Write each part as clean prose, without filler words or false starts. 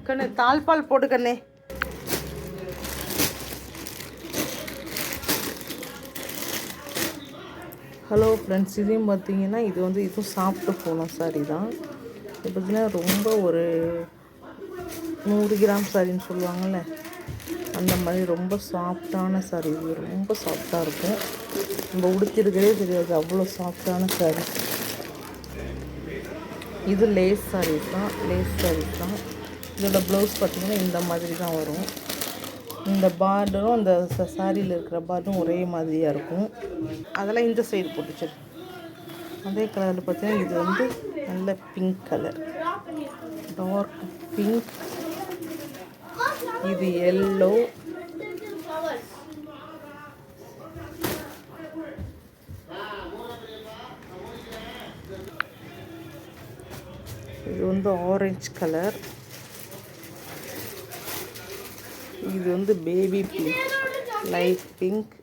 கண்ணு தாழ்பால் போட்டு கண்ணே. ஹலோ ஃப்ரெண்ட்ஸ், இதையும் பார்த்தீங்கன்னா இதுவும் சாப்பிட்டு போனோம் சாரி தான். இது பார்த்திங்கன்னா ரொம்ப ஒரு 100 கிராம் சாரின்னு சொல்லுவாங்கள்ல, அந்த மாதிரி ரொம்ப சாஃப்டான சாரி. இது ரொம்ப சாஃப்டாக இருக்கும், நம்ம உடுத்திருக்கிறதே தெரியாது, அவ்வளோ சாஃப்டான சாரி. இது லேஸ் சாரீஸ் தான். இதோட ப்ளவுஸ் பார்த்திங்கன்னா இந்த மாதிரி தான் வரும். இந்த பார்டரும் அந்த சாரியில் இருக்கிற பார்டரும் ஒரே மாதிரியாக இருக்கும். அதெல்லாம் இந்த சைடு போட்டுச்சு. அதே கலரில் பார்த்தீங்கன்னா இது நல்ல பிங்க் கலர், டார்க் பிங்க். இது எல்லோ, இது ஆரஞ்சு கலர், இது baby pink, light pink,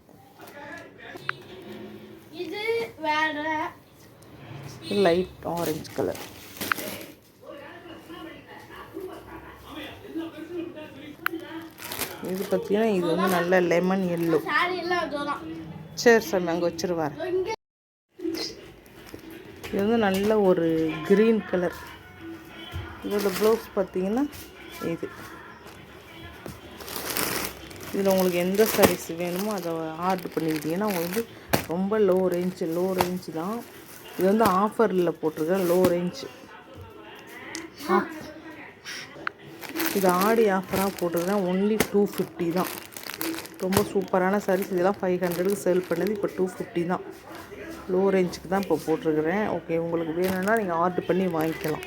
light orange colour. இது பார்த்தீங்கன்னா இது நல்ல லெமன் எல்லோ. சரி சாமி, அங்கே வச்சுருவார். இது நல்ல ஒரு க்ரீன் கலர். இதோட ப்ளவுஸ் பார்த்தீங்கன்னா இதில் உங்களுக்கு எந்த சாரீஸ் வேணுமோ அதை ஆர்டர் பண்ணிக்கிட்டீங்கன்னா உங்களுக்கு ரொம்ப லோ ரேஞ்சு தான். இது ஆஃபரில் போட்டிருக்கேன், லோ ரேஞ்சு. இது ஆடி ஆஃபராக போட்டிருக்கேன், ஒன்லி 250 தான். ரொம்ப சூப்பரான சாரீஸ். இதெல்லாம் 500க்கு சேல் பண்ணது, இப்போ 250 தான். லோ ரேஞ்சுக்கு தான் இப்போ போட்டிருக்கிறேன். ஓகே, உங்களுக்கு வேணும்னா நீங்கள் ஆர்டர் பண்ணி வாங்கிக்கலாம்.